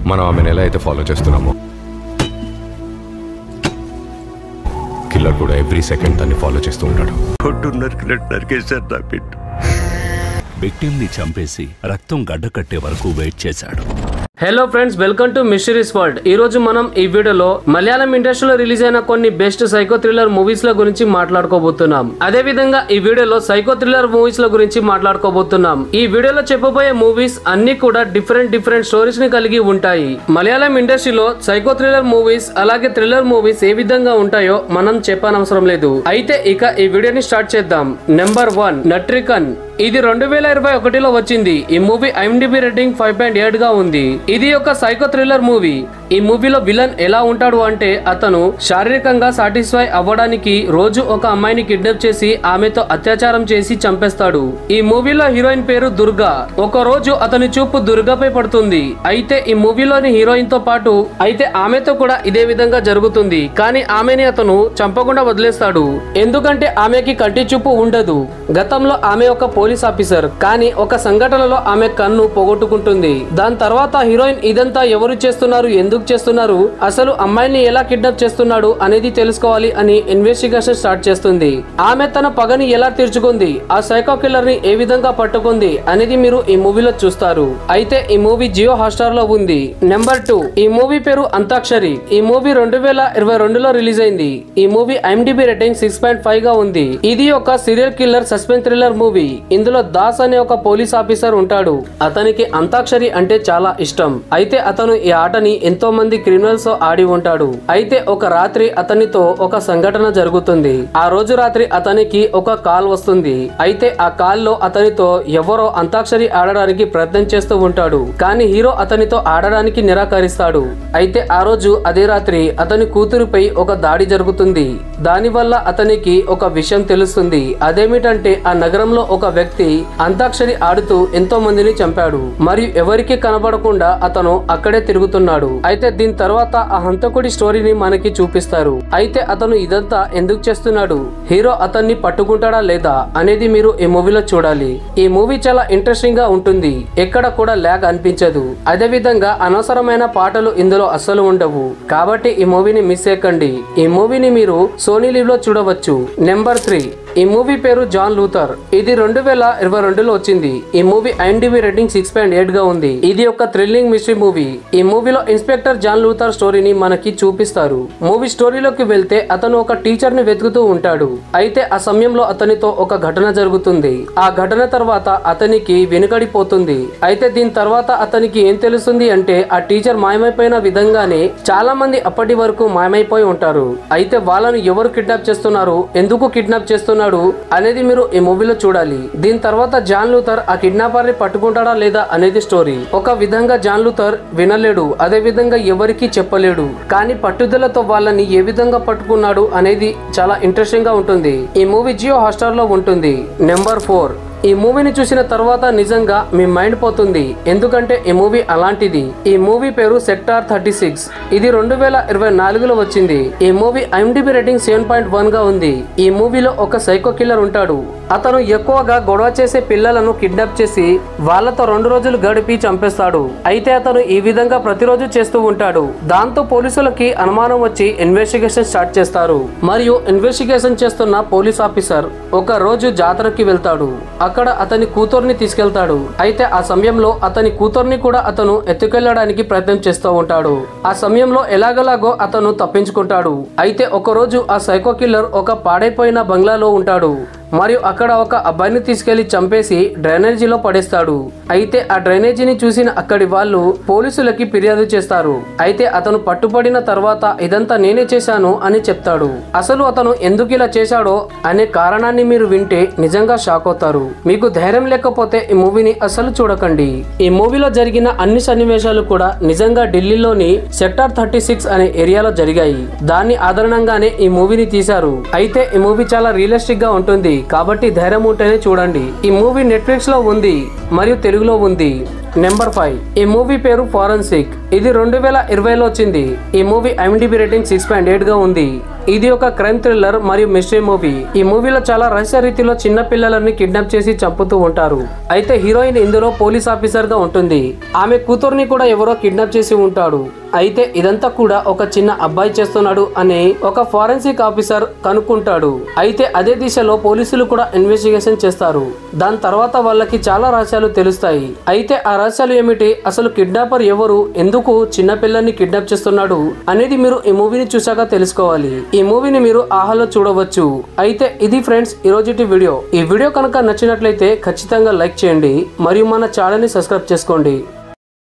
మనం ఆమెను ఎలా అయితే ఫాలో చేస్తున్నామో కిల్లర్ కూడా ఎవ్రీ సెకండ్ దాన్ని ఫాలో చేస్తూ ఉంటాడు. విక్టిమ్ ని చంపేసి రక్తం గడ్డ కట్టే వరకు వెయిట్ చేశాడు. Hello friends, welcome to mysteries world. ఈ రోజు మనం ఈ వీడియోలో మలయాళం ఇండస్ట్రీలో రిలీజ్ అయిన కొన్ని బెస్ట్ సైకో థ్రిల్లర్ మూవీస్ ల గురించి మాట్లాడుకోబోతున్నాం. అదే విధంగా ఈ వీడియోలో సైకో థ్రిల్లర్ మూవీస్ ల గురించి మాట్లాడుకోబోతున్నాం. ఈ వీడియోలో చెప్పబోయే మూవీస్ అన్ని కూడా డిఫరెంట్ స్టోరీస్ ని కలిగి ఉంటాయి. మలయాళం ఇండస్ట్రీలో సైకో థ్రిల్లర్ మూవీస్ అలాగే థ్రిల్లర్ మూవీస్ ఏ విధంగా ఉంటాయో మనం చెప్పనవసరం లేదు. అయితే ఇక ఈ వీడియోని స్టార్ట్ చేద్దాం. నెంబర్ 1, నట్రికన్. ఇది 2021లో వచ్చింది. ఈ మూవీ IMDb రేటింగ్ 5.8 గా ఉంది. ఇది ఒక సైకో థ్రిల్లర్ మూవీ. ఈ మూవీలో విలన్ ఎలా ఉంటాడు అంటే అతను శారీరకంగా సాటిస్ఫై అవ్వడానికి రోజు ఒక అమ్మాయిని కిడ్నాప్ చేసి ఆమెతో అత్యాచారం చేసి చంపేస్తాడు. ఈ మూవీలో హీరోయిన్ పేరు దుర్గా. ఒక రోజు అతని చూపు దుర్గాపై పడుతుంది. అయితే ఈ మూవీలోని హీరోయిన్ తో పాటు అయితే ఆమెతో కూడా ఇదే విధంగా జరుగుతుంది. కానీ ఆమెని అతను చంపకుండా వదిలేస్తాడు. ఎందుకంటే ఆమెకి కంటి చూపు ఉండదు. గతంలో ఆమె ఒక పోలీస్ ఆఫీసర్, కానీ ఒక సంఘటనలో ఆమె కన్ను పోగొట్టుకుంటుంది. దాని తర్వాత హీరోయిన్ ఇదంతా ఎవరు చేస్తున్నారు, ఎందుకు చేస్తున్నారు, అసలు అమ్మాయిని ఎలా కిడ్నాప్ చేస్తున్నాడు అనేది తెలుసుకోవాలి అని ఇన్వెస్టిగేషన్ స్టార్ట్ చేస్తుంది. ఆమె తన పగని ఎలా తీర్చుకుంది, ఆ సైకో కిల్లర్ ని ఏ విధంగా పట్టుకుంది అనేది మీరు ఈ మూవీలో చూస్తారు. అయితే ఈ మూవీ జియో హాట్‌స్టార్ లో ఉంది. నెంబర్ 2, ఈ మూవీ పేరు అంతాక్షరి. ఈ మూవీ 2022లో రిలీజ్ అయింది. ఈ మూవీ IMDb రేటింగ్ 6.5 గా ఉంది. ఇది ఒక serial killer suspense thriller movie. ఇందులో దాస్ అనే ఒక పోలీస్ ఆఫీసర్ ఉంటాడు. అతనికి అంతాక్షరి అంటే చాలా ఇష్టం. అయితే అతను ఈ ఆటని ఎంతో మంది క్రిమినల్స్ ఆడి ఉంటాడు. అయితే ఒక రాత్రి అతనితో ఒక సంఘటన జరుగుతుంది. ఆ రోజు రాత్రి అతనికి ఒక కాల్ వస్తుంది. అయితే ఆ కాల్ లో అతనితో ఎవరో అంతాక్షరి ఆడడానికి ప్రయత్నం చేస్తూ ఉంటాడు. కానీ హీరో అతనితో ఆడడానికి నిరాకరిస్తాడు. అయితే ఆ రోజు అదే రాత్రి అతని కూతురుపై ఒక దాడి జరుగుతుంది. దాని వల్ల అతనికి ఒక విషయం తెలుస్తుంది. అదేమిటంటే ఆ నగరంలో ఒక వ్యక్తి అంతాక్షరి ఆడుతూ ఎంతో మందిని చంపాడు. మరియు ఎవరికి కనబడకుండా అతను అక్కడే తిరుగుతున్నాడు. అయితే దీని తర్వాత ఆ హంతకుడి స్టోరీని మనకి చూపిస్తారు. అయితే అతను ఇదంతా ఎందుకు చేస్తున్నాడు, హీరో అతన్ని పట్టుకుంటాడా లేదా అనేది మీరు ఈ మూవీలో చూడాలి. ఈ మూవీ చాలా ఇంట్రెస్టింగ్ గా ఉంటుంది. ఎక్కడ కూడా ల్యాగ్ అనిపించదు. అదే విధంగా అనవసరమైన పాటలు ఇందులో అస్సలు ఉండవు. కాబట్టి ఈ మూవీని మిస్ చేయకండి. ఈ మూవీని మీరు సోనీ లివ్ లో చూడవచ్చు. నెంబర్ 3, ఈ మూవీ పేరు జాన్ లూథర్. ఇది 2022లో వచ్చింది. ఈ మూవీ IMDb రేటింగ్ 6.8 గా ఉంది. ఇది ఒక థ్రిల్లింగ్ మిస్టరీ మూవీ. ఈ మూవీలో ఇన్స్పెక్టర్ జాన్ లూథర్ స్టోరీని మనకి చూపిస్తారు. మూవీ స్టోరీలోకి వెళ్తే అతను ఒక టీచర్ ని వెతుకుతూ ఉంటాడు. అయితే ఆ సమయంలో అతనితో ఒక ఘటన జరుగుతుంది. ఆ ఘటన తర్వాత అతనికి వెనుకడిపోతుంది. అయితే దీని తర్వాత అతనికి ఏం తెలుస్తుంది అంటే ఆ టీచర్ మాయమైపోయిన విధంగానే చాలా మంది అప్పటి వరకు మాయమైపోయి ఉంటారు. అయితే వాళ్ళను ఎవరు కిడ్నాప్ చేస్తున్నారు, ఎందుకు కిడ్నాప్ చేస్తున్నారు అనేది మీరు ఈ మూవీలో చూడాలి. దీని తర్వాత జాన్ లూథర్ ఆ కిడ్నాపర్ ని పట్టుకుంటాడా లేదా అనేది స్టోరీ. ఒక విధంగా జాన్ లూథర్ వినలేడు, అదే విధంగా ఎవరికి చెప్పలేడు. కానీ పట్టుదలతో వాళ్ళని ఏ విధంగా పట్టుకున్నాడు అనేది చాలా ఇంట్రెస్టింగ్ గా ఉంటుంది. ఈ మూవీ జియో హాట్‌స్టార్ లో ఉంటుంది. నెంబర్ 4, ఈ మూవీని చూసిన తర్వాత నిజంగా మీ మైండ్ పోతుంది. ఎందుకంటే ఈ మూవీ అలాంటిది. ఈ మూవీ పేరు సెక్టార్ 36. ఇది 2024లో వచ్చింది. ఈ మూవీ IMDb రేటింగ్ 7.1 గా ఉంది. ఈ మూవీలో ఒక సైకో కిల్లర్ ఉంటాడు. అతను ఎక్కువగా గొడవ చేసే పిల్లలను కిడ్నాప్ చేసి వాళ్ళతో 2 రోజులు గడిపి చంపేస్తాడు. అయితే అతను ఈ విధంగా ప్రతిరోజు చేస్తూ ఉంటాడు. దాంతో పోలీసులకి అనుమానం వచ్చి ఇన్వెస్టిగేషన్ స్టార్ట్ చేస్తారు. మరియు ఇన్వెస్టిగేషన్ చేస్తున్న పోలీస్ ఆఫీసర్ ఒక రోజు జాతరకి వెళ్తాడు. అక్కడ అతని కూతుర్ని తీసుకెళ్తాడు. అయితే ఆ సమయంలో అతని కూతుర్ని కూడా అతను ఎత్తుకెళ్లడానికి ప్రయత్నం చేస్తూ ఉంటాడు. ఆ సమయంలో ఎలాగలాగో అతను తప్పించుకుంటాడు. అయితే ఒక రోజు ఆ సైకో కిల్లర్ ఒక పాడైపోయిన బంగ్లాలో ఉంటాడు. మరియు అక్కడ ఒక అబ్బాయిని తీసుకెళ్లి చంపేసి డ్రైనేజీలో పడేస్తాడు. అయితే ఆ డ్రైనేజీని చూసిన అక్కడి వాళ్ళు పోలీసులకి ఫిర్యాదు చేస్తారు. అయితే అతను పట్టుబడిన తర్వాత ఇదంతా నేనే చేశాను అని చెప్తాడు. అసలు అతను ఎందుకు ఇలా చేశాడో అనే కారణాన్ని మీరు వింటే నిజంగా షాక్ అవుతారు. మీకు ధైర్యం లేకపోతే ఈ మూవీని అసలు చూడకండి. ఈ మూవీలో జరిగిన అన్ని సన్నివేశాలు కూడా నిజంగా ఢిల్లీలోని సెక్టార్ 36 అనే ఏరియాలో జరిగాయి. దాన్ని ఆధారంగానే ఈ మూవీని తీశారు. అయితే ఈ మూవీ చాలా రియలిస్టిక్ గా ఉంటుంది. కాబట్టి ధైర్యం ఉంటేనే చూడండి. ఈ మూవీ నెట్ఫ్లిక్స్ లో ఉంది మరియు తెలుగులో ఉంది. నెంబర్ 5 ఈ మూవీ పేరు ఫారెన్సిక్. ఇది 2020లో వచ్చింది. ఈ మూవీ IMDb రేటింగ్ 6.8 గా ఉంది. ఇది ఒక క్రైమ్ థ్రిల్లర్ మరియు మిస్టరీ మూవీ. ఈ మూవీలో చాలా రహస్య రీతిలో చిన్న పిల్లలని కిడ్నాప్ చేసి చంపుతూ ఉంటారు. అయితే హీరోయిన్ ఇందులో పోలీస్ ఆఫీసర్ గా ఉంటుంది. ఆమె కూతుర్ని కూడా ఎవరో కిడ్నాప్ చేసి ఉంటాడు. అయితే ఇదంతా కూడా ఒక చిన్న అబ్బాయి చేస్తున్నాడు అని ఒక ఫారెన్సిక్ ఆఫీసర్ కనుక్కుంటాడు. అయితే అదే దిశలో పోలీసులు కూడా ఇన్వెస్టిగేషన్ చేస్తారు. దాని తర్వాత వాళ్ళకి చాలా రహస్యాలు తెలుస్తాయి. అయితే ఆ రహస్యాలు ఏమిటి, అసలు కిడ్నాపర్ ఎవరు, ఎందుకు చిన్న పిల్లల్ని కిడ్నాప్ చేస్తున్నాడు అనేది మీరు ఈ మూవీని చూసాక తెలుసుకోవాలి. ఈ మూవీని మీరు ఆహాలో చూడవచ్చు. అయితే ఇది ఫ్రెండ్స్ ఈ రోజుటి వీడియో. ఈ వీడియో కనుక నచ్చినట్లయితే ఖచ్చితంగా లైక్ చేయండి మరియు మన ఛానల్ ని సబ్స్క్రైబ్ చేసుకోండి.